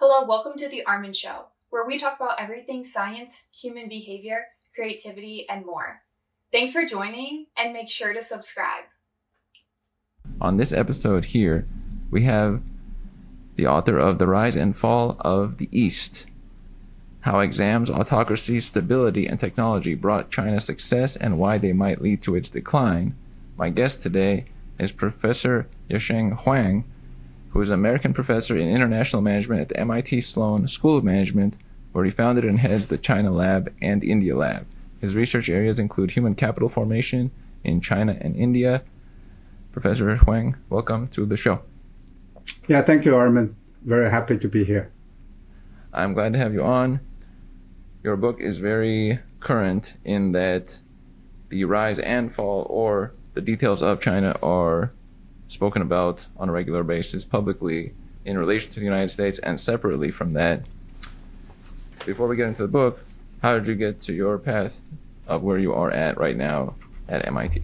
Hello, welcome to The Armin Show, where we talk about everything science, human behavior, creativity, and more. Thanks for joining, and make sure to subscribe. On this episode here, we have the author of The Rise and Fall of the East, How Exams, Autocracy, Stability, and Technology Brought China Success and Why They Might Lead to Its Decline. My guest today is Professor Yasheng Huang, who is an American professor in international management at the MIT Sloan School of Management, where he founded and heads the China Lab and India Lab. His research areas include human capital formation in China and India. Professor Huang, welcome to the show. Yeah, thank you, Armin. Very happy to be here. I'm glad to have you on. Your book is very current in that the rise and fall, or the details of China, are spoken about on a regular basis publicly in relation to the United States and separately from that. Before we get into the book, how did you get to your path of where you are at right now at MIT?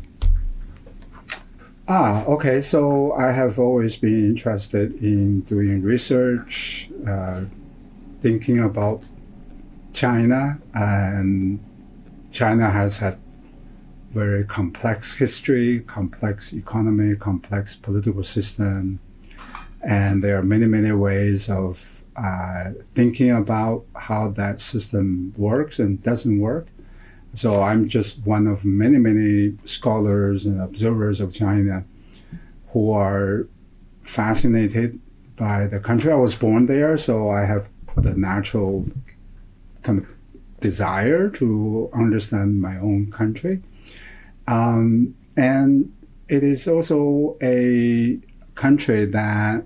Okay. So I have always been interested in doing research, thinking about China, and China has had very complex history, complex economy, complex political system, and there are many, many ways of thinking about how that system works and doesn't work. So I'm just one of many, many scholars and observers of China who are fascinated by the country. I was born there, so I have the natural kind of desire to understand my own country. And it is also a country that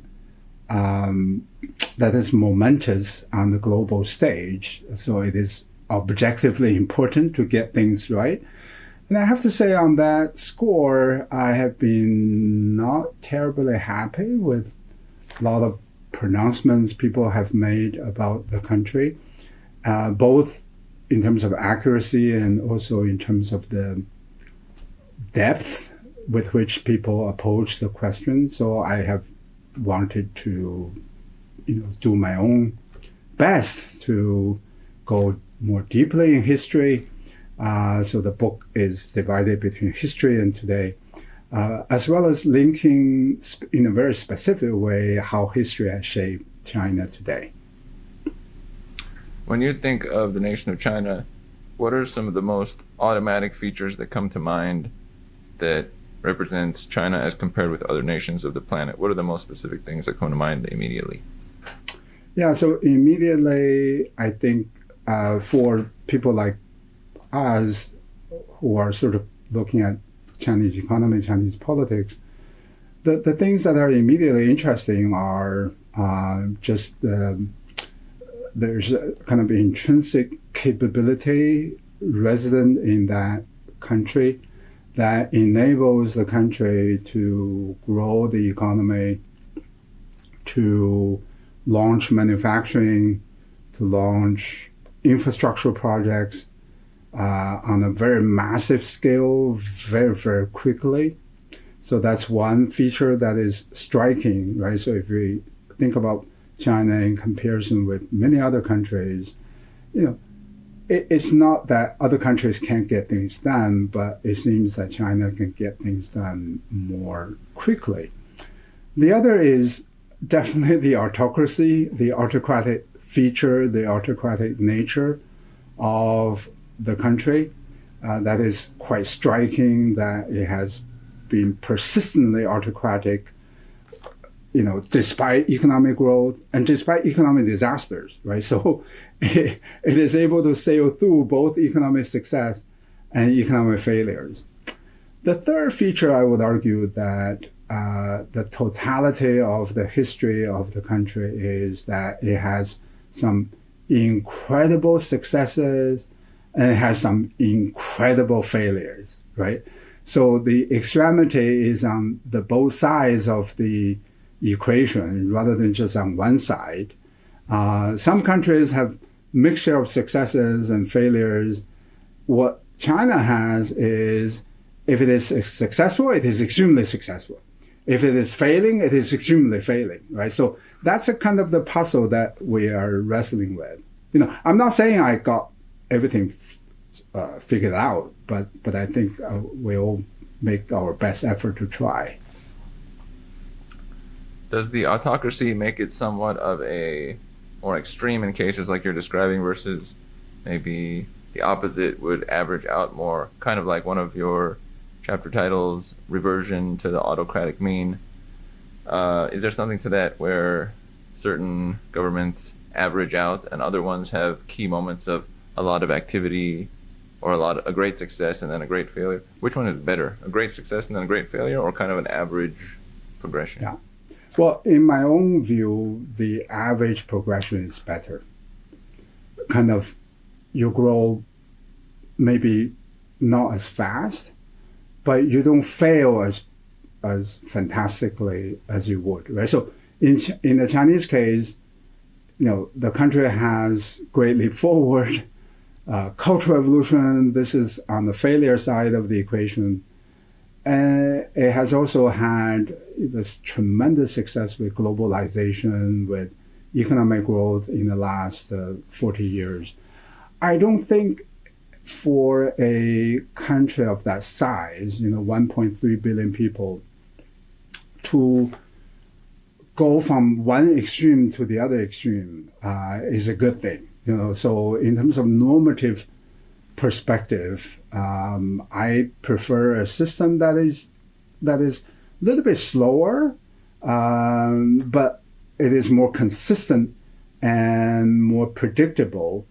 is momentous on the global stage. So it is objectively important to get things right. And I have to say, on that score, I have been not terribly happy with a lot of pronouncements people have made about the country, both in terms of accuracy and also in terms of the depth with which people approach the question. So I have wanted to, do my own best to go more deeply in history. So the book is divided between history and today, as well as linking in a very specific way how history has shaped China today. When you think of the nation of China, what are some of the most automatic features that come to mind that represents China as compared with other nations of the planet? What are the most specific things that come to mind immediately? Yeah, so immediately, I think for people like us who are sort of looking at Chinese economy, Chinese politics, the things that are immediately interesting are there's a kind of intrinsic capability resident in that country that enables the country to grow the economy, to launch manufacturing, to launch infrastructure projects on a very massive scale, very, very quickly. So that's one feature that is striking, right? So if we think about China in comparison with many other countries, it's not that other countries can't get things done, but it seems that China can get things done more quickly. The other is definitely the autocracy, the autocratic feature, the autocratic nature of the country. That is quite striking, that it has been persistently autocratic, despite economic growth and despite economic disasters, right? So it is able to sail through both economic success and economic failures. The third feature, I would argue that the totality of the history of the country is that it has some incredible successes and it has some incredible failures, right? So the extremity is on the both sides of the equation rather than just on one side. Some countries have mixture of successes and failures. What China has is, if it is successful, it is extremely successful. If it is failing, it is extremely failing, right? So that's a kind of the puzzle that we are wrestling with. I'm not saying I got everything figured out, but I think we all make our best effort to try. Does the autocracy make it somewhat of a more extreme in cases like you're describing versus maybe the opposite would average out more, kind of like one of your chapter titles, Reversion to the Autocratic Mean? Is there something to that where certain governments average out and other ones have key moments of a lot of activity or a great success and then a great failure? Which one is better, a great success and then a great failure, or kind of an average progression? Yeah. Well, in my own view, the average progression is better. Kind of, you grow maybe not as fast, but you don't fail as fantastically as you would, right? So in the Chinese case, the country has great leap forward, cultural evolution. This is on the failure side of the equation. And it has also had this tremendous success with globalization, with economic growth in the last 40 years. I don't think for a country of that size, 1.3 billion people, to go from one extreme to the other extreme is a good thing. So in terms of normative perspective, I prefer a system that is a little bit slower, but it is more consistent and more predictable.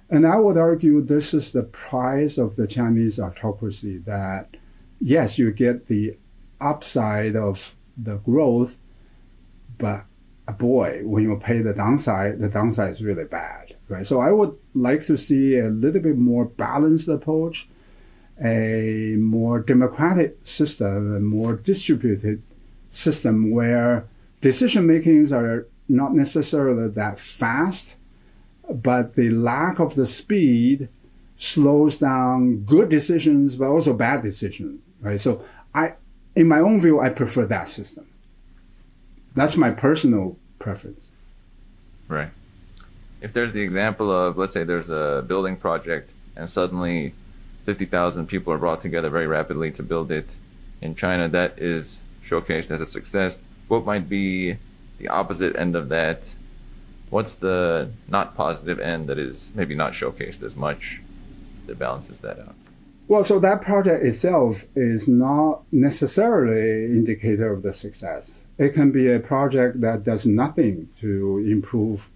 And I would argue this is the price of the Chinese autocracy, that yes, you get the upside of the growth, but boy, when you pay the downside is really bad, right? So I would like to see a little bit more balanced approach, a more democratic system, a more distributed system where decision makings are not necessarily that fast, but the lack of the speed slows down good decisions, but also bad decisions, right? So in my own view, I prefer that system. That's my personal preference. Right. If there's the example of, let's say there's a building project and suddenly 50,000 people are brought together very rapidly to build it in China, that is showcased as a success. What might be the opposite end of that? What's the not positive end that is maybe not showcased as much that balances that out? Well, so that project itself is not necessarily an indicator of the success. It can be a project that does nothing to improve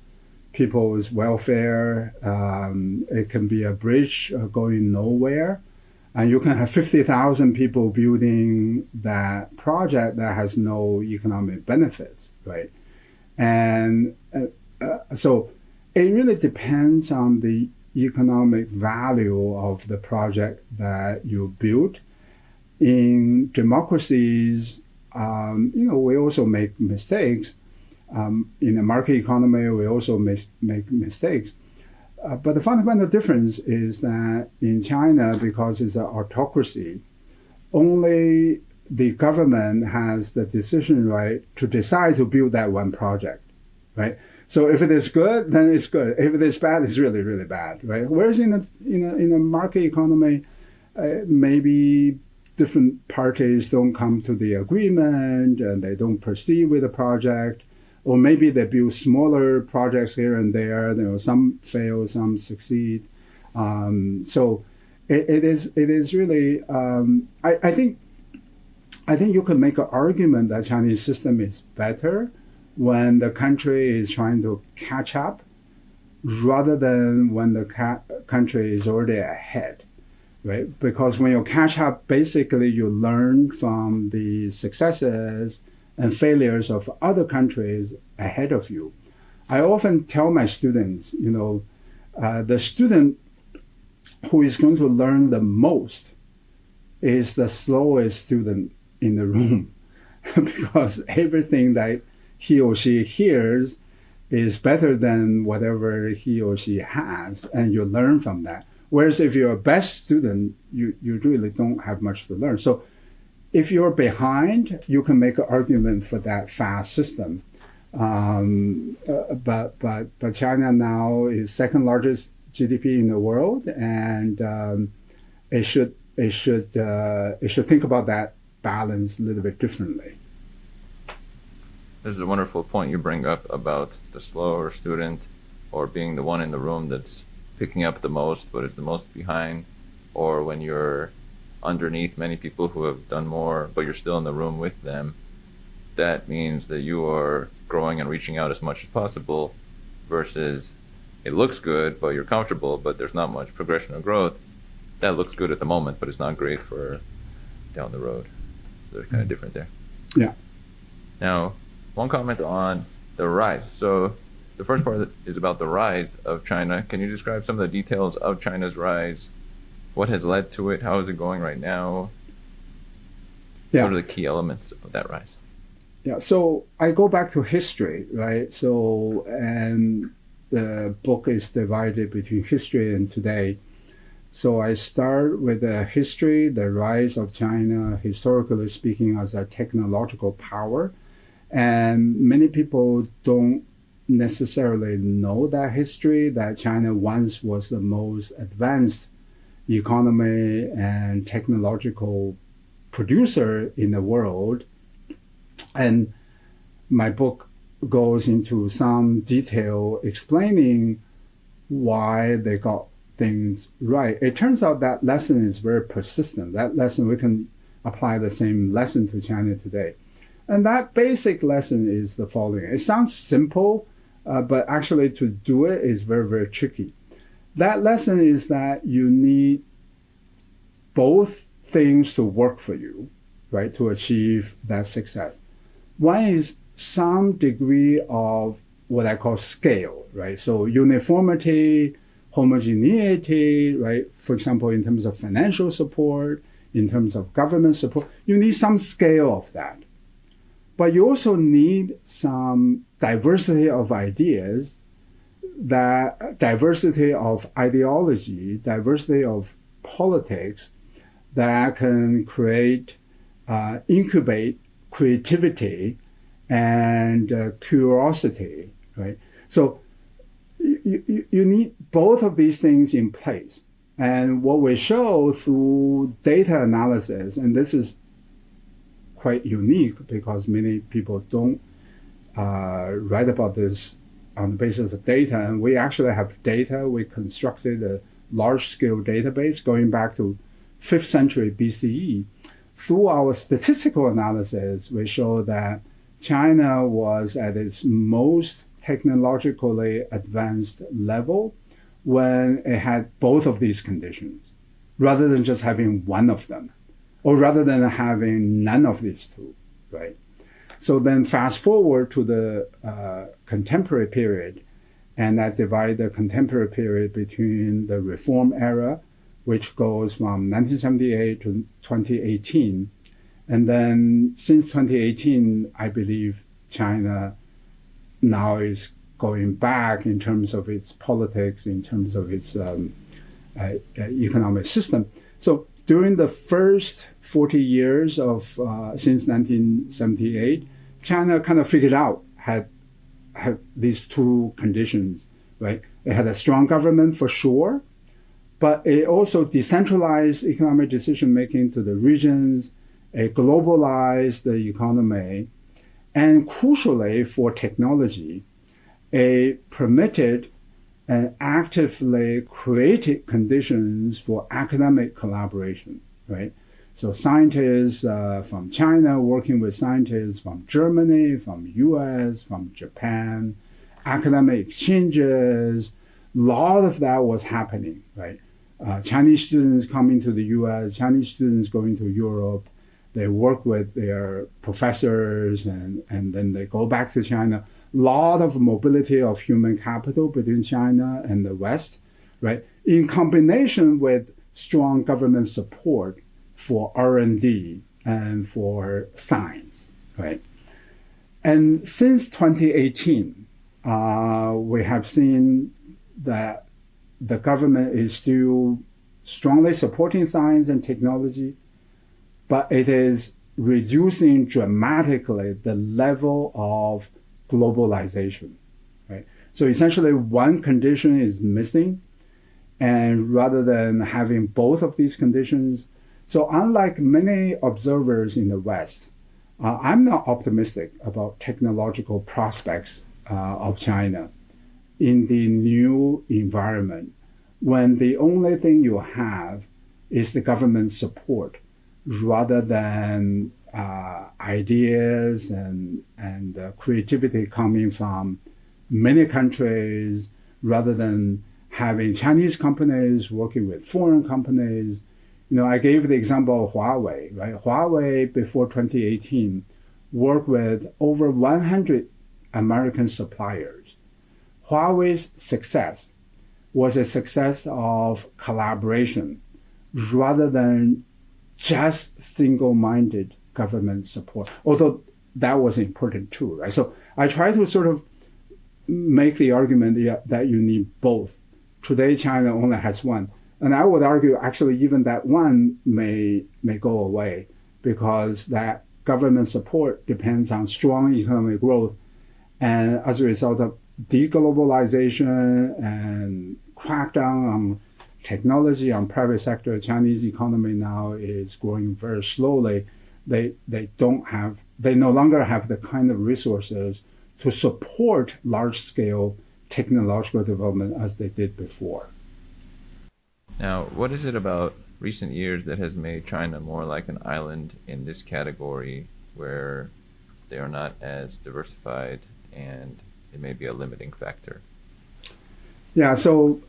people's welfare. It can be a bridge going nowhere. And you can have 50,000 people building that project that has no economic benefits, right? And so it really depends on the economic value of the project that you build. In democracies, we also make mistakes. In a market economy, we also make mistakes. But the fundamental difference is that in China, because it's an autocracy, only the government has the decision right to decide to build that one project, right? So if it is good, then it's good. If it is bad, it's really, really bad, right? Whereas in a market economy, maybe different parties don't come to the agreement and they don't proceed with the project, or maybe they build smaller projects here and there. Some fail, some succeed. So it is really. I think you can make an argument that Chinese system is better when the country is trying to catch up, rather than when the country is already ahead, right? Because when you catch up, basically you learn from the successes and failures of other countries ahead of you. I often tell my students, the student who is going to learn the most is the slowest student in the room because everything that he or she hears is better than whatever he or she has, and you learn from that. Whereas if you're a best student, you really don't have much to learn. So if you're behind, you can make an argument for that fast system. But China now is second largest GDP in the world, and it should think about that balance a little bit differently. This is a wonderful point you bring up about the slower student, or being the one in the room that's picking up the most but is the most behind, or when you're underneath many people who have done more but you're still in the room with them. That means that you are growing and reaching out as much as possible, versus it looks good but you're comfortable but there's not much progression or growth. That looks good at the moment, but it's not great for down the road. So they're kind of different there. Yeah. Now, one comment on the rise. So the first part is about the rise of China. Can you describe some of the details of China's rise? What has led to it? How is it going right now? Yeah. What are the key elements of that rise? Yeah, so I go back to history, right? So, and the book is divided between history and today. So I start with the history, the rise of China, historically speaking, as a technological power. And many people don't necessarily know that history, that China once was the most advanced economy and technological producer in the world. And my book goes into some detail explaining why they got things right. It turns out that lesson is very persistent. That lesson, we can apply the same lesson to China today. And that basic lesson is the following. It sounds simple, but actually to do it is very, very tricky. That lesson is that you need both things to work for you, right, to achieve that success. One is some degree of what I call scale, right? So uniformity, homogeneity, right? For example, in terms of financial support, in terms of government support, you need some scale of that. But you also need some diversity of ideas, that diversity of ideology, diversity of politics that can incubate creativity and curiosity, right? So you need both of these things in place. And what we show through data analysis, and this is quite unique because many people don't write about this on the basis of data. And we actually have data. We constructed a large-scale database going back to 5th century BCE. Through our statistical analysis, we show that China was at its most technologically advanced level when it had both of these conditions, rather than just having one of them, or rather than having none of these two, right? So then fast forward to the contemporary period, and I divide the contemporary period between the reform era, which goes from 1978 to 2018. And then since 2018, I believe China now is going back in terms of its politics, in terms of its economic system. So during the first 40 years of since 1978, China kind of figured out, had these two conditions, right? It had a strong government for sure, but it also decentralized economic decision-making to the regions. It globalized the economy, and crucially for technology, it permitted and actively created conditions for academic collaboration, right? So scientists from China working with scientists from Germany, from US, from Japan, academic exchanges, a lot of that was happening, right? Chinese students coming to the US, Chinese students going to Europe, they work with their professors and then they go back to China. A lot of mobility of human capital between China and the West, right? In combination with strong government support for R&D and for science, right? And since 2018, we have seen that the government is still strongly supporting science and technology, but it is reducing dramatically the level of globalization, right? So essentially one condition is missing, and rather than having both of these conditions, so unlike many observers in the West, I'm not optimistic about technological prospects of China in the new environment when the only thing you have is the government support rather than ideas and creativity coming from many countries, rather than having Chinese companies working with foreign companies. I gave the example of Huawei, right? Huawei before 2018 worked with over 100 American suppliers. Huawei's success was a success of collaboration rather than just single-minded government support, although that was important too, right? So I try to sort of make the argument that you need both. Today, China only has one. And I would argue actually even that one may go away, because that government support depends on strong economic growth. And as a result of deglobalization and crackdown on technology, on private sector, Chinese economy now is growing very slowly. They no longer have the kind of resources to support large-scale technological development as they did before. Now, what is it about recent years that has made China more like an island in this category, where they are not as diversified and it may be a limiting factor? Yeah, so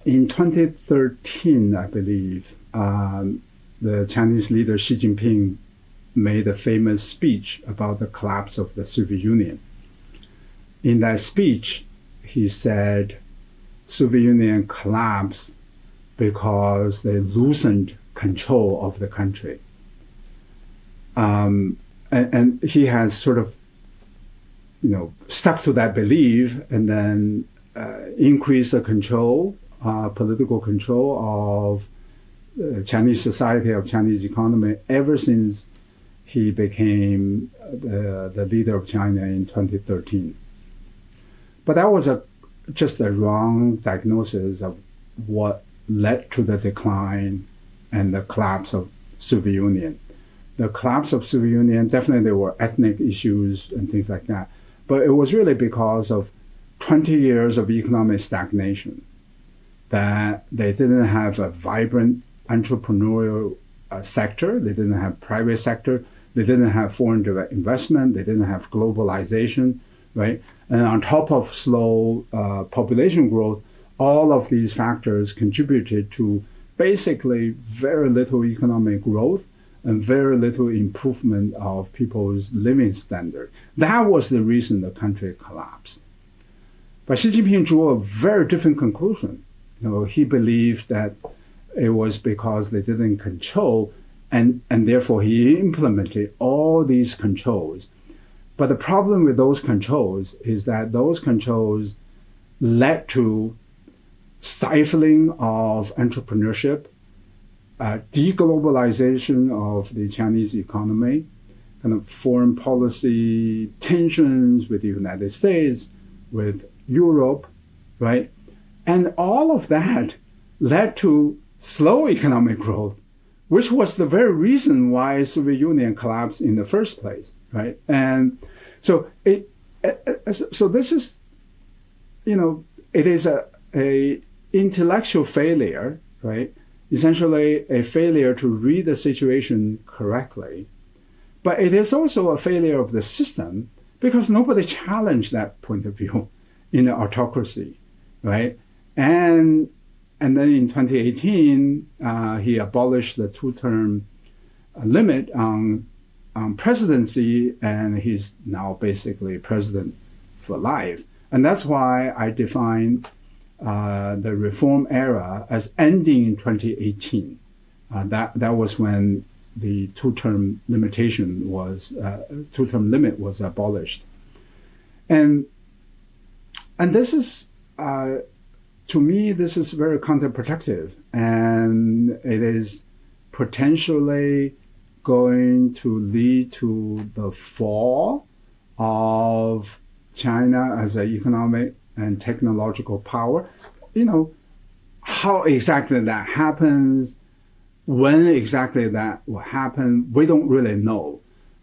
in 2013, I believe, the Chinese leader Xi Jinping made a famous speech about the collapse of the Soviet Union. In that speech, he said Soviet Union collapsed because they loosened control of the country. And he has sort of, stuck to that belief, and then increased the control, political control of Chinese society, of Chinese economy, ever since he became the leader of China in 2013. But that was just a wrong diagnosis of what led to the decline and the collapse of Soviet Union. The collapse of Soviet Union, definitely there were ethnic issues and things like that, but it was really because of 20 years of economic stagnation, that they didn't have a vibrant entrepreneurial sector, they didn't have private sector, they didn't have foreign direct investment, they didn't have globalization, right? And on top of slow population growth, all of these factors contributed to basically very little economic growth and very little improvement of people's living standard. That was the reason the country collapsed. But Xi Jinping drew a very different conclusion. He believed that it was because they didn't control, and therefore he implemented all these controls. But the problem with those controls is that those controls led to stifling of entrepreneurship, deglobalization of the Chinese economy, kind of foreign policy tensions with the United States, with Europe, right? And all of that led to slow economic growth, which was the very reason why Soviet Union collapsed in the first place, right? And so this is, it is a intellectual failure, right? Essentially a failure to read the situation correctly. But it is also a failure of the system, because nobody challenged that point of view in the autocracy, right? And then in 2018, he abolished the two-term limit on presidency, and he's now basically president for life. And that's why I define the reform era as ending in 2018. That was when the two-term limit was abolished. And this is, to me, this is very counterproductive, and it is potentially going to lead to the fall of China as an economic and technological power. How exactly that happens, when exactly that will happen, we don't really know.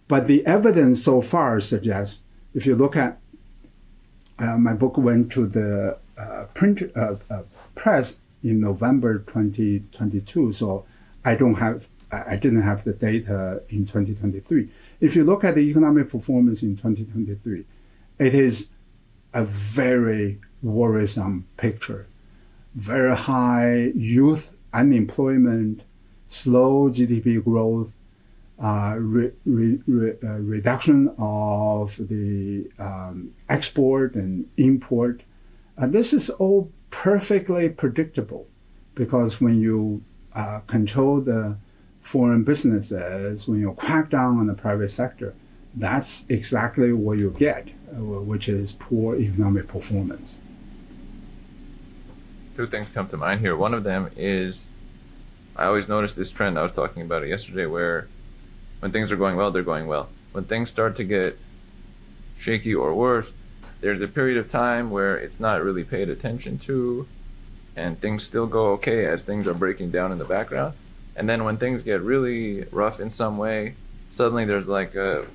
But the evidence so far suggests, if you look at my book went to the press in November 2022, so I didn't have the data in 2023. If you look at the economic performance in 2023, it is a very worrisome picture. Very high youth unemployment, slow GDP growth, reduction of the export and import. This is all perfectly predictable, because when you control the foreign businesses, when you crack down on the private sector, that's exactly what you get, which is poor economic performance. Two things come to mind here. One of them is, I always notice this trend, I was talking about it yesterday, where when things are going well, they're going well. When things start to get shaky or worse, there's a period of time where it's not really paid attention to, and things still go okay as things are breaking down in the background. And then when things get really rough in some way, suddenly there's like a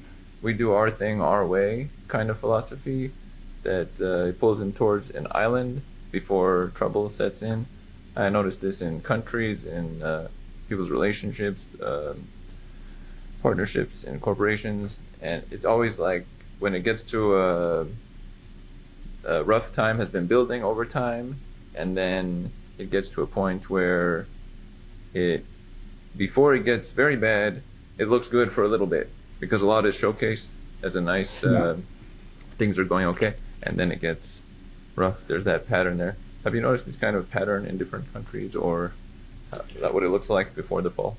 we do our thing our way kind of philosophy that pulls them towards an island before trouble sets in. I noticed this in countries, in people's relationships, partnerships, and corporations. And it's always like when it gets to a rough time has been building over time, and then it gets to a point where before it gets very bad, it looks good for a little bit because a lot is showcased as a nice, things are going okay, and then it gets rough. There's that pattern there. Have you noticed this kind of pattern in different countries, or is that what it looks like before the fall?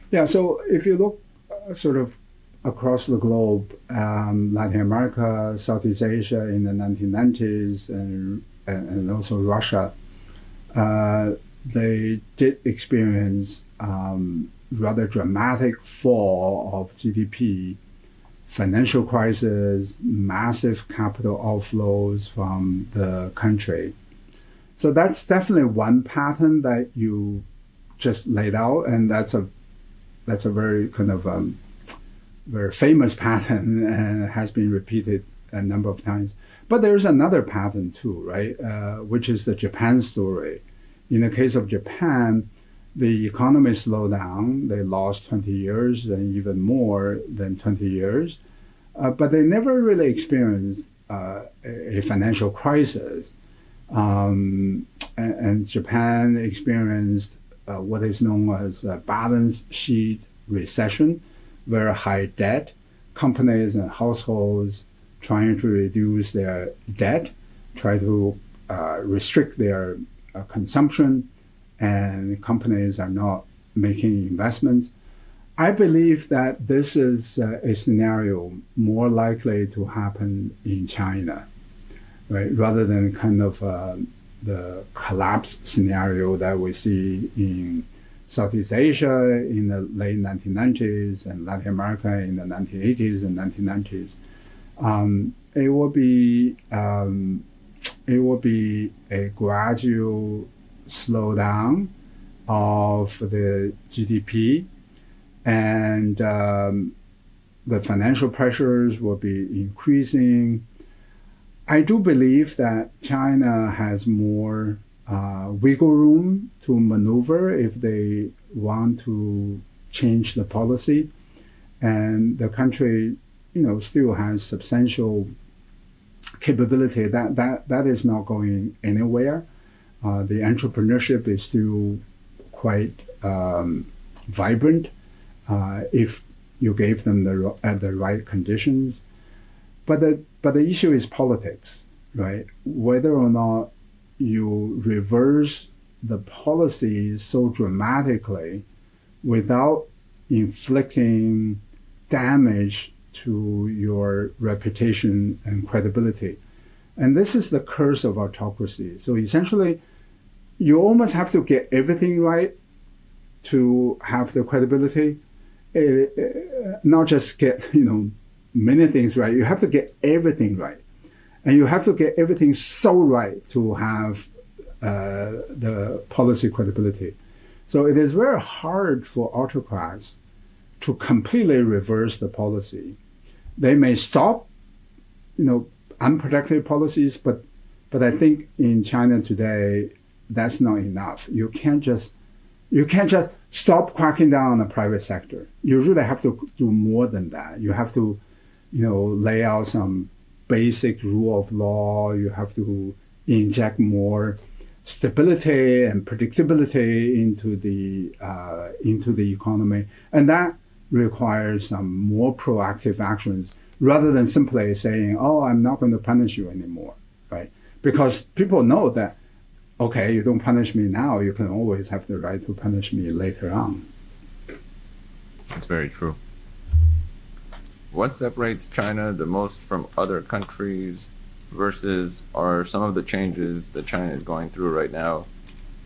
Yeah, so if you look sort of across the globe, Latin America, Southeast Asia in the 1990s, and also Russia, they did experience rather dramatic fall of GDP, financial crisis, massive capital outflows from the country. So that's definitely one pattern that you just laid out, and that's a very kind of very famous pattern and has been repeated a number of times. But there's another pattern too, right? Which is the Japan story. In the case of Japan, the economy slowed down. They lost 20 years and even more than 20 years. But they never really experienced a financial crisis. And Japan experienced what is known as a balance sheet recession, very high debt, companies and households trying to reduce their debt, try to restrict their consumption, and companies are not making investments. I believe that this is a scenario more likely to happen in China, right? Rather than kind of the collapse scenario that we see in Southeast Asia in the late 1990s and Latin America in the 1980s and 1990s. It will be a gradual slowdown of the GDP, and the financial pressures will be increasing. I do believe that China has more wiggle room to maneuver if they want to change the policy, and the country, still has substantial capability. That is not going anywhere. The entrepreneurship is still quite vibrant if you gave them the right conditions. But the issue is politics, right? Whether or not you reverse the policies so dramatically without inflicting damage to your reputation and credibility. And this is the curse of autocracy. So essentially, you almost have to get everything right to have the credibility, not just get, many things right. You have to get everything right. And you have to get everything so right to have the policy credibility. So it is very hard for autocrats to completely reverse the policy. They may stop, unproductive policies, but I think in China today, that's not enough. You can't just stop cracking down on the private sector. You really have to do more than that. You have to, lay out some basic rule of law. You have to inject more stability and predictability into the economy, and that requires some more proactive actions rather than simply saying, "Oh, I'm not going to punish you anymore," right? Because people know that, okay, you don't punish me now, you can always have the right to punish me later on. That's very true. What separates China the most from other countries versus are some of the changes that China is going through right now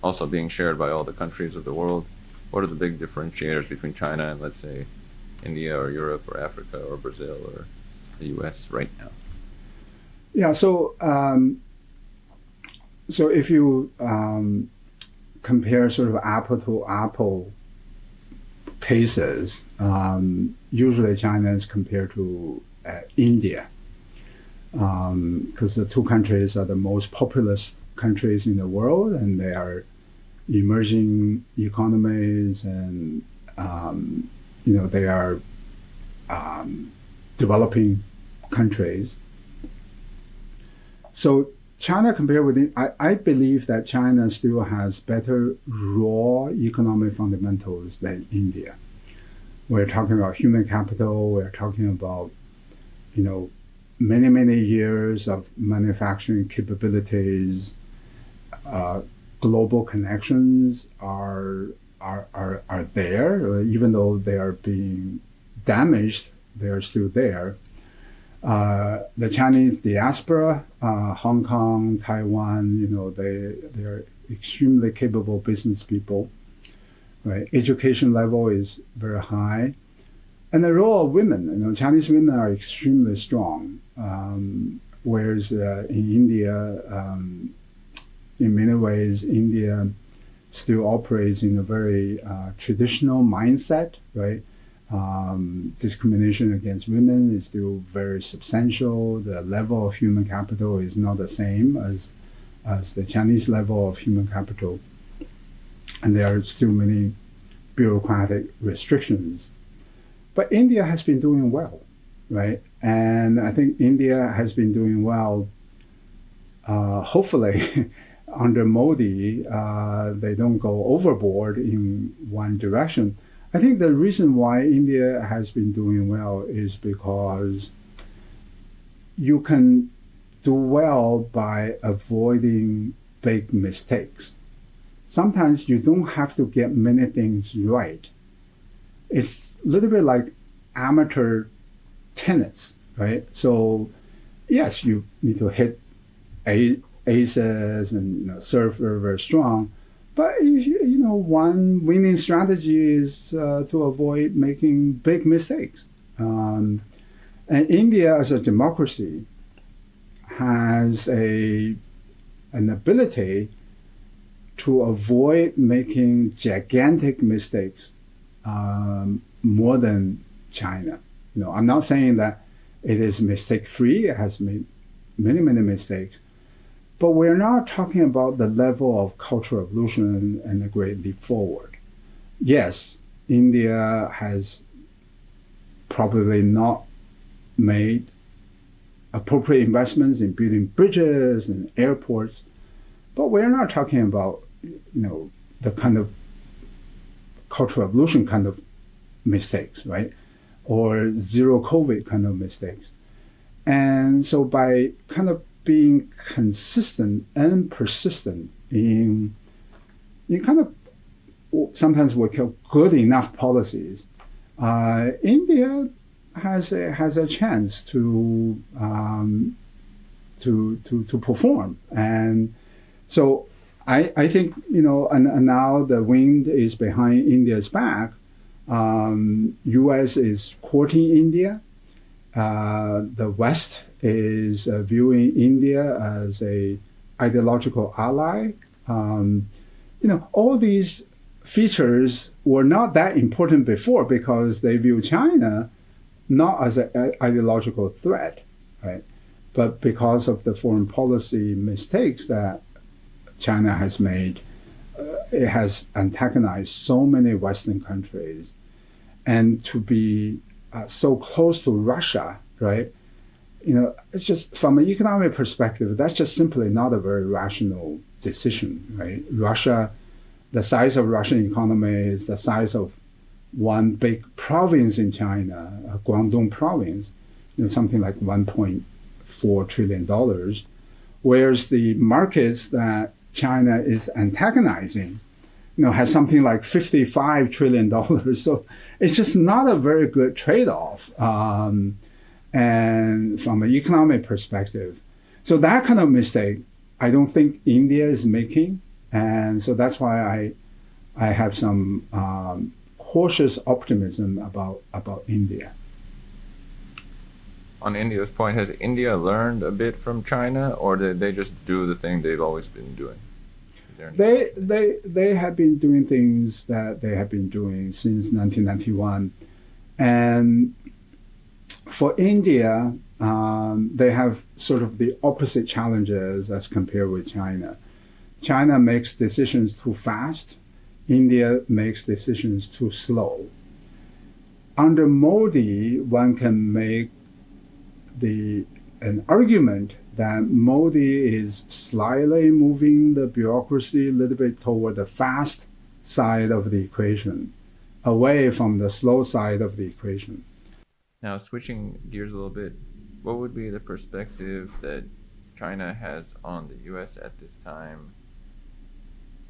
also being shared by all the countries of the world? What are the big differentiators between China and, let's say, India or Europe or Africa or Brazil or the US right now? Yeah, so if you compare sort of apple to apple cases, usually China is compared to India, because the two countries are the most populous countries in the world, and they are emerging economies, and they are developing countries. So China compared with, I believe that China still has better raw economic fundamentals than India. We're talking about human capital, we're talking about, many, many years of manufacturing capabilities, global connections are there, even though they are being damaged, they are still there. The Chinese diaspora, Hong Kong, Taiwan, they are extremely capable business people, right? Education level is very high. And the role of women, Chinese women are extremely strong, whereas in India, in many ways, India still operates in a very traditional mindset, right? Discrimination against women is still very substantial. The level of human capital is not the same as the Chinese level of human capital. And there are still many bureaucratic restrictions. But India has been doing well, right? And I think India has been doing well, hopefully, under Modi, they don't go overboard in one direction. I think the reason why India has been doing well is because you can do well by avoiding big mistakes. Sometimes you don't have to get many things right. It's a little bit like amateur tennis, right? So yes, you need to hit aces and serve very, very strong. But one winning strategy is to avoid making big mistakes. And India, as a democracy, has an ability to avoid making gigantic mistakes more than China. I'm not saying that it is mistake-free. It has made many, many mistakes. But we're not talking about the level of cultural evolution and a great leap forward. Yes, India has probably not made appropriate investments in building bridges and airports, but we're not talking about, the kind of cultural evolution kind of mistakes, right? Or zero COVID kind of mistakes. And so by kind of being consistent and persistent in kind of sometimes we call good enough policies, India has a chance to perform. And so I think and now the wind is behind India's back. U.S. is courting India. The West is viewing India as a ideological ally. All these features were not that important before because they view China not as an ideological threat, right? But because of the foreign policy mistakes that China has made, it has antagonized so many Western countries. And to be so close to Russia, right? It's just from an economic perspective, that's just simply not a very rational decision, right? Russia, the size of Russian economy is the size of one big province in China, Guangdong province, something like $1.4 trillion, whereas the markets that China is antagonizing, has something like $55 trillion. So it's just not a very good trade-off. And from an economic perspective. So that kind of mistake, I don't think India is making. And so that's why I have some cautious optimism about India. On India's point, has India learned a bit from China, or did they just do the thing they've always been doing? They have been doing things that they have been doing since 1991. And for India, they have sort of the opposite challenges as compared with China. China makes decisions too fast. India makes decisions too slow. Under Modi, one can make an argument that Modi is slightly moving the bureaucracy a little bit toward the fast side of the equation, away from the slow side of the equation. Now, switching gears a little bit, what would be the perspective that China has on the U.S. at this time?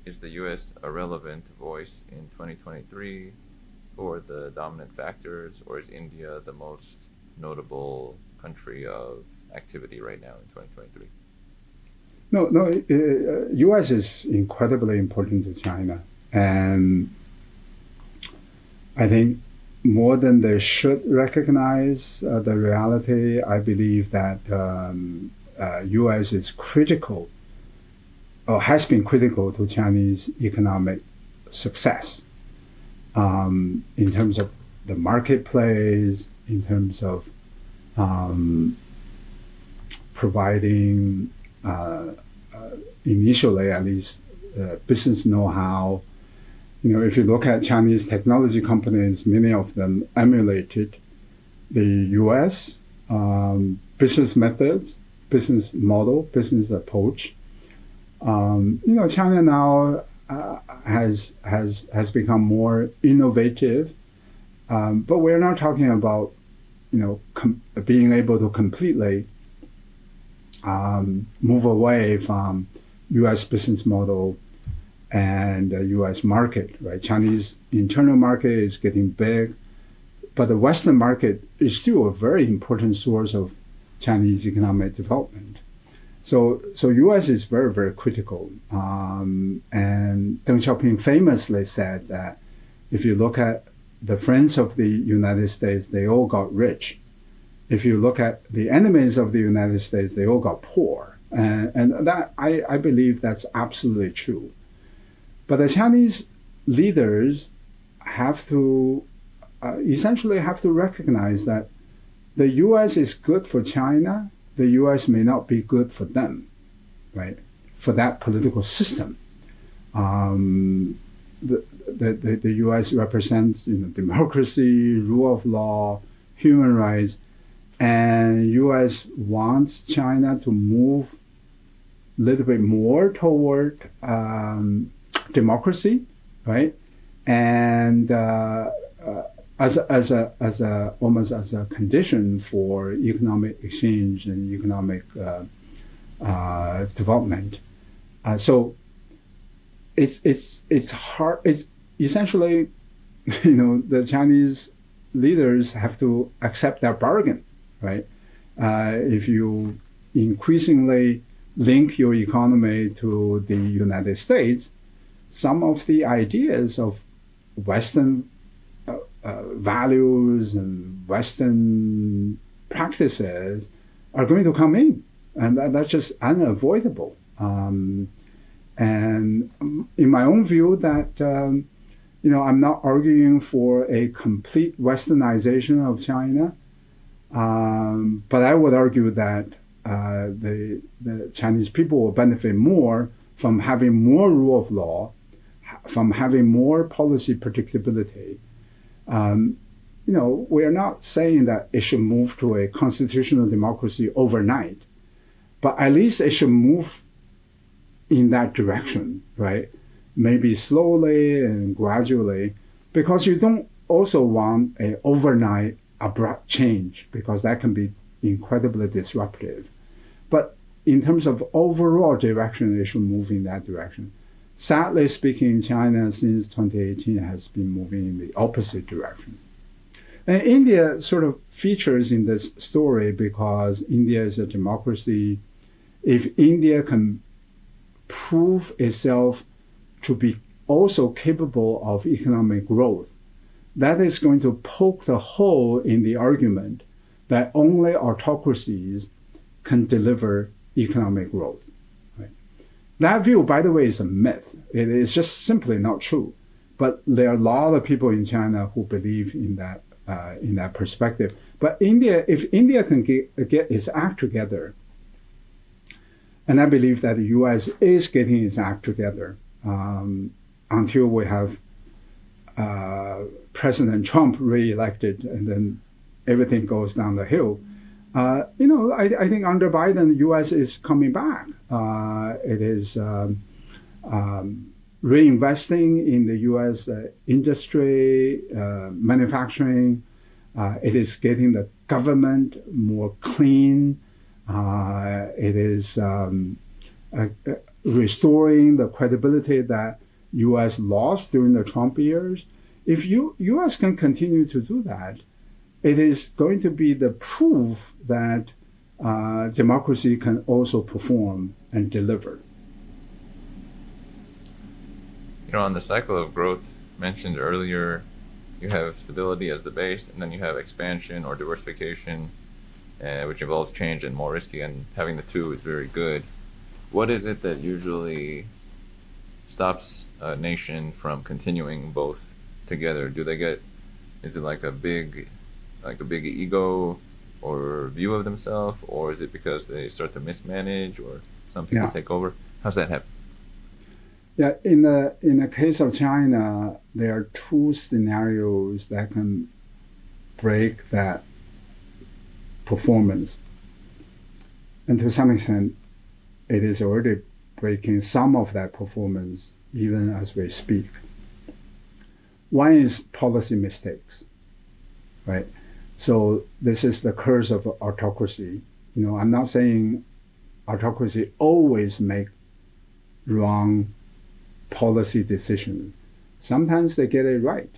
Is the U.S. a relevant voice in 2023 for the dominant factors, or is India the most notable country of activity right now in 2023? No, U.S. is incredibly important to China. And I think more than they should recognize the reality, I believe that U.S. is critical, or has been critical to Chinese economic success in terms of the marketplace, in terms of providing, initially at least, business know-how. If you look at Chinese technology companies, many of them emulated the U.S. Business methods, business model, business approach. China now has become more innovative, but we're not talking about being able to completely move away from U.S. business model and the U.S. market, right? Chinese internal market is getting big, but the Western market is still a very important source of Chinese economic development. So U.S. is very, very critical. And Deng Xiaoping famously said that if you look at the friends of the United States, they all got rich. If you look at the enemies of the United States, they all got poor. And that I believe that's absolutely true. But the Chinese leaders have to essentially have to recognize that the U.S. is good for China. The U.S. may not be good for them, right? For that political system. The U.S. represents democracy, rule of law, human rights, and U.S. wants China to move a little bit more toward democracy, right? And as almost as a condition for economic exchange and economic development. So it's hard. It's essentially, the Chinese leaders have to accept that bargain, right? If you increasingly link your economy to the United States, some of the ideas of Western values and Western practices are going to come in, and that's just unavoidable. And in my own view, that I'm not arguing for a complete Westernization of China, but I would argue that the Chinese people will benefit more from having more rule of law, from having more policy predictability. We are not saying that it should move to a constitutional democracy overnight, but at least it should move in that direction, right? Maybe slowly and gradually, because you don't also want an overnight abrupt change, because that can be incredibly disruptive. But in terms of overall direction, it should move in that direction. Sadly speaking, China since 2018 has been moving in the opposite direction. And India sort of features in this story because India is a democracy. If India can prove itself to be also capable of economic growth, that is going to poke the hole in the argument that only autocracies can deliver economic growth. Right? That view, by the way, is a myth. It is just simply not true. But there are a lot of people in China who believe in that perspective. But if India can get its act together, and I believe that the U.S. is getting its act together until we have President Trump re-elected, and then everything goes down the hill. I think under Biden, the U.S. is coming back. It is reinvesting in the U.S. Industry, manufacturing. It is getting the government more clean. It is restoring the credibility that U.S. lost during the Trump years. If U.S. can continue to do that, it is going to be the proof that democracy can also perform and deliver. On the cycle of growth mentioned earlier, you have stability as the base, and then you have expansion or diversification, which involves change and more risky, and having the two is very good. What is it that usually stops a nation from continuing both together? Is it like a big ego or view of themselves, or is it because they start to mismanage or some people take over? How's that happen? Yeah, in the case of China, there are two scenarios that can break that performance. And to some extent, it is already breaking some of that performance even as we speak. One is policy mistakes, right? So this is the curse of autocracy. I'm not saying autocracy always make wrong policy decisions. Sometimes they get it right.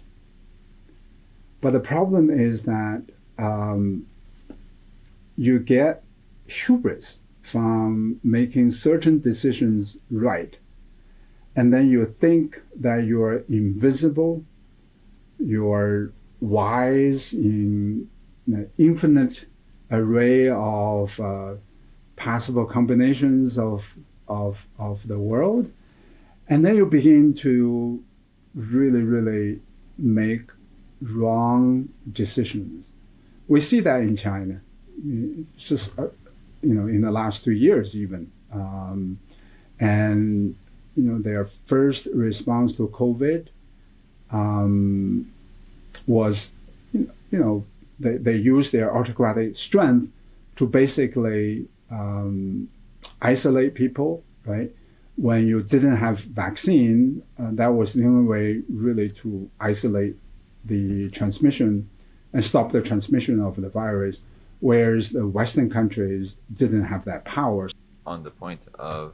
But the problem is that you get hubris from making certain decisions right. And then you think that you're invisible, you're wise in an infinite array of possible combinations of the world. And then you begin to really, really make wrong decisions. We see that in China. It's just, in the last 2 years even. And, their first response to COVID was, they used their autocratic strength to basically isolate people, right? When you didn't have vaccine, that was the only way really to isolate the transmission and stop the transmission of the virus, whereas the Western countries didn't have that power. On the point of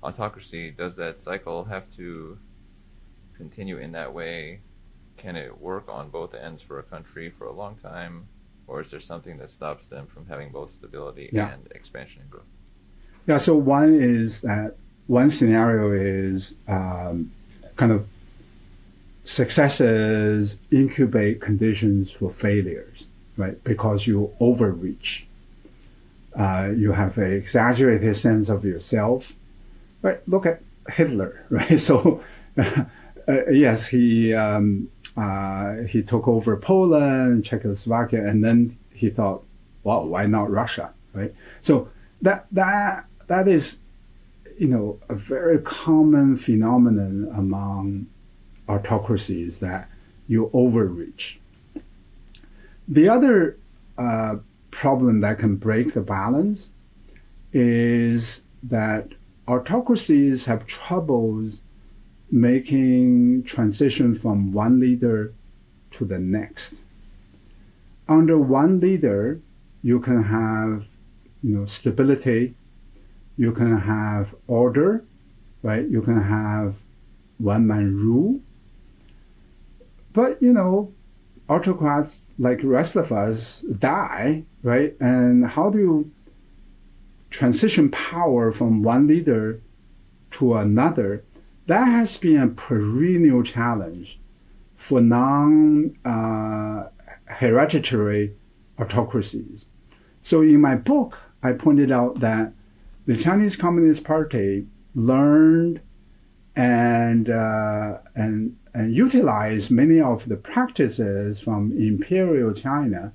autocracy, does that cycle have to continue in that way? Can it work on both ends for a country for a long time? Or is there something that stops them from having both stability and expansion and growth? Yeah, so one scenario is kind of successes incubate conditions for failures, right? Because you overreach. You have an exaggerated sense of yourself, right? Look at Hitler, right? So, yes, he took over Poland, Czechoslovakia, and then he thought, well, why not Russia, right? So that is, a very common phenomenon among autocracies, that you overreach. The other problem that can break the balance is that autocracies have troubles making transition from one leader to the next. Under one leader, you can have stability, you can have order, right? You can have one-man rule. But, autocrats, like the rest of us, die, right? And how do you transition power from one leader to another? That has been a perennial challenge for non-hereditary autocracies. So in my book, I pointed out that the Chinese Communist Party learned and utilized many of the practices from imperial China,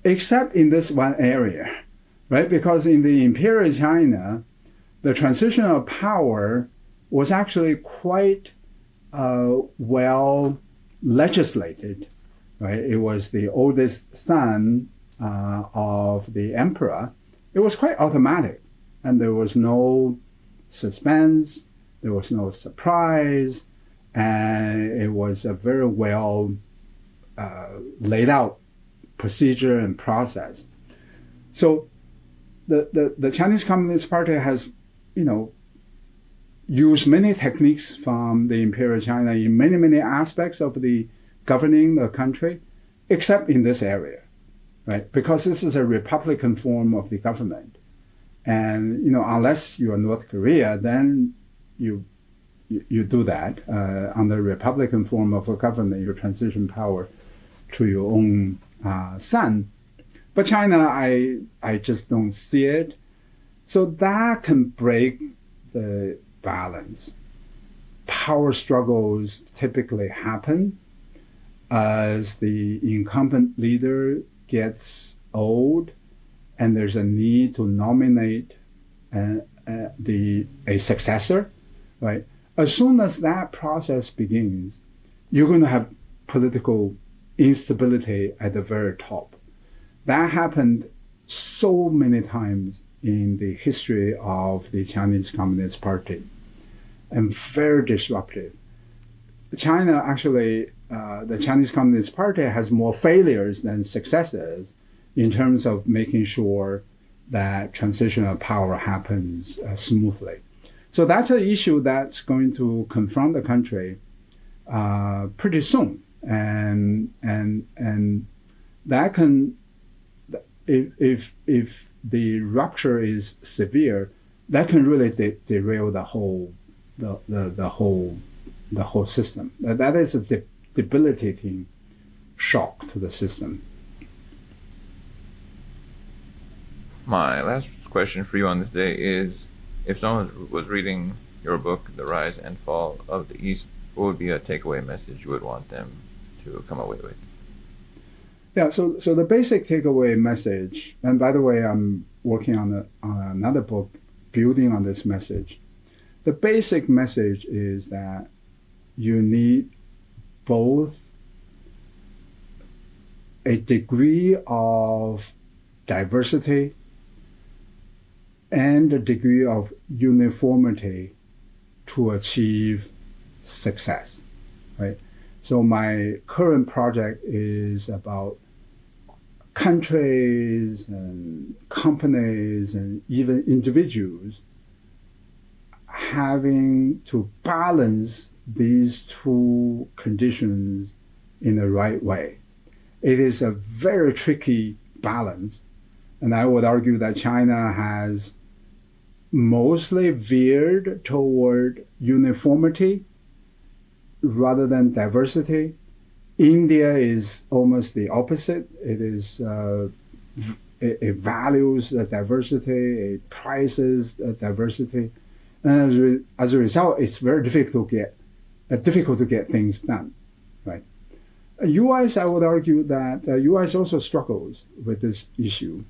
except in this one area, right? Because in the imperial China, the transition of power was actually quite well legislated, right? It was the oldest son of the emperor. It was quite automatic, and there was no suspense, there was no surprise, and it was a very well laid out procedure and process. So the Chinese Communist Party has, used many techniques from the imperial China in many, many aspects of the governing the country, except in this area, right? Because this is a republican form of the government. And, unless you are North Korea, then you do that. Under the republican form of a government, you transition power to your own son. But China, I just don't see it. So that can break the balance. Power struggles typically happen as the incumbent leader gets old, and there's a need to nominate a successor, right? As soon as that process begins, you're going to have political instability at the very top. That happened so many times in the history of the Chinese Communist Party, and very disruptive. China actually, the Chinese Communist Party has more failures than successes in terms of making sure that transition of power happens smoothly. So that's an issue that's going to confront the country pretty soon, and that can, if the rupture is severe, that can really derail the whole system. That is a debilitating shock to the system. My last question for you on this day is, if someone was reading your book, The Rise and Fall of the East, what would be a takeaway message you would want them to come away with? Yeah, so the basic takeaway message, and by the way, I'm working on another book building on this message. The basic message is that you need both a degree of diversity and a degree of uniformity to achieve success, right? So my current project is about countries and companies and even individuals having to balance these two conditions in the right way. It is a very tricky balance, and I would argue that China has mostly veered toward uniformity, rather than diversity. India is almost the opposite. It values diversity, it prizes diversity, and as a result, it's very difficult to get things done, right? U.S., I would argue that U.S. also struggles with this issue.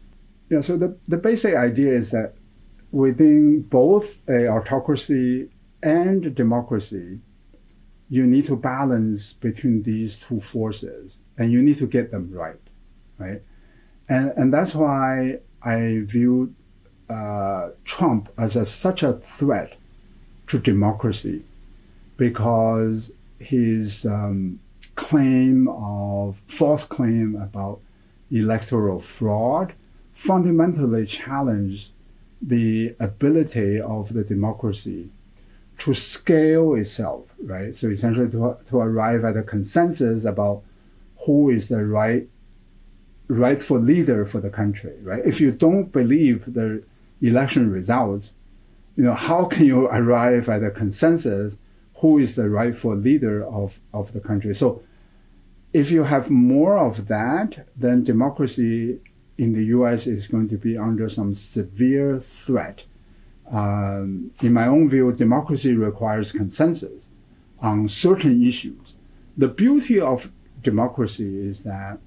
Yeah, so the basic idea is that within both a autocracy and democracy, you need to balance between these two forces, and you need to get them right, right? And that's why I view Trump as such a threat to democracy, because his false claim about electoral fraud fundamentally challenged the ability of the democracy to scale itself, right? So essentially to arrive at a consensus about who is the rightful leader for the country, right? If you don't believe the election results, how can you arrive at a consensus who is the rightful leader of the country? So if you have more of that, then democracy in the US is going to be under some severe threat. In my own view, democracy requires consensus on certain issues. The beauty of democracy is that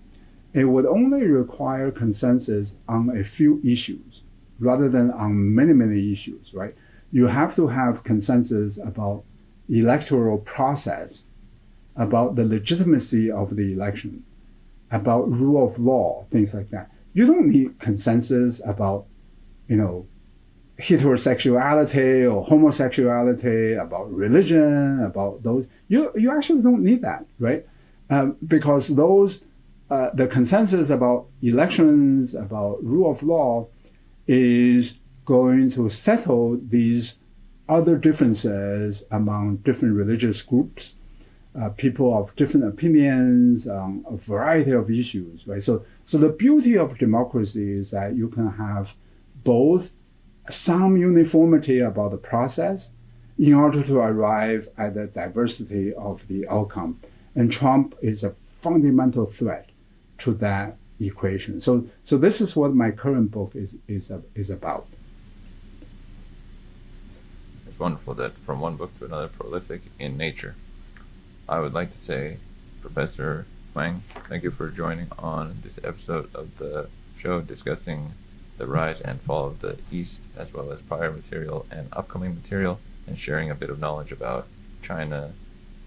it would only require consensus on a few issues rather than on many, many issues, right? You have to have consensus about electoral process, about the legitimacy of the election, about rule of law, things like that. You don't need consensus about, heterosexuality or homosexuality, about religion, about those. You actually don't need that, right? Because the consensus about elections, about rule of law, is going to settle these other differences among different religious groups, people of different opinions on a variety of issues, right? So the beauty of democracy is that you can have both some uniformity about the process in order to arrive at the diversity of the outcome. And Trump is a fundamental threat to that equation. So this is what my current book is about. It's wonderful that from one book to another, prolific in nature. I would like to say, Professor Huang, thank you for joining on this episode of the show discussing the rise and fall of the East, as well as prior material and upcoming material, and sharing a bit of knowledge about China,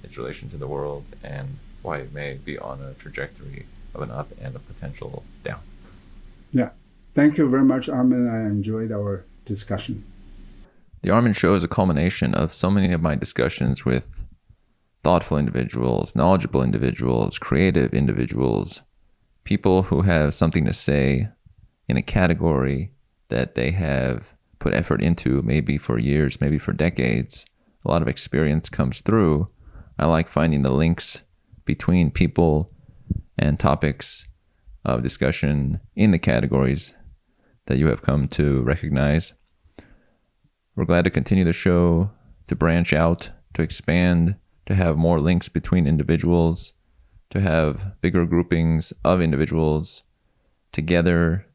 its relation to the world, and why it may be on a trajectory of an up and a potential down. Yeah. Thank you very much, Armin. I enjoyed our discussion. The Armin Show is a culmination of so many of my discussions with thoughtful individuals, knowledgeable individuals, creative individuals, people who have something to say in a category that they have put effort into, maybe for years, maybe for decades. A lot of experience comes through. I like finding the links between people and topics of discussion in the categories that you have come to recognize. We're glad to continue the show, to branch out, to expand, to have more links between individuals, to have bigger groupings of individuals together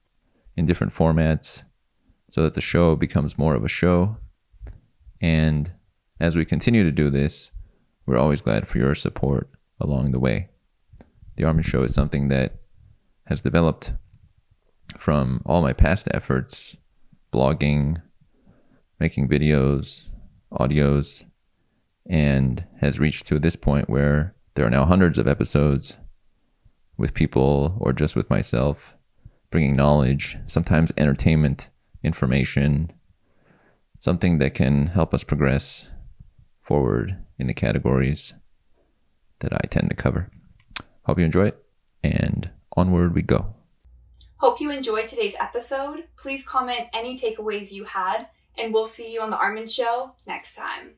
in different formats so that the show becomes more of a show. And as we continue to do this, we're always glad for your support along the way. The Armin Show is something that has developed from all my past efforts, blogging, making videos, audios, and has reached to this point where there are now hundreds of episodes with people or just with myself, bringing knowledge, sometimes entertainment, information, something that can help us progress forward in the categories that I tend to cover. Hope you enjoy it, and onward we go. Hope you enjoyed today's episode. Please comment any takeaways you had, and we'll see you on The Armin Show next time.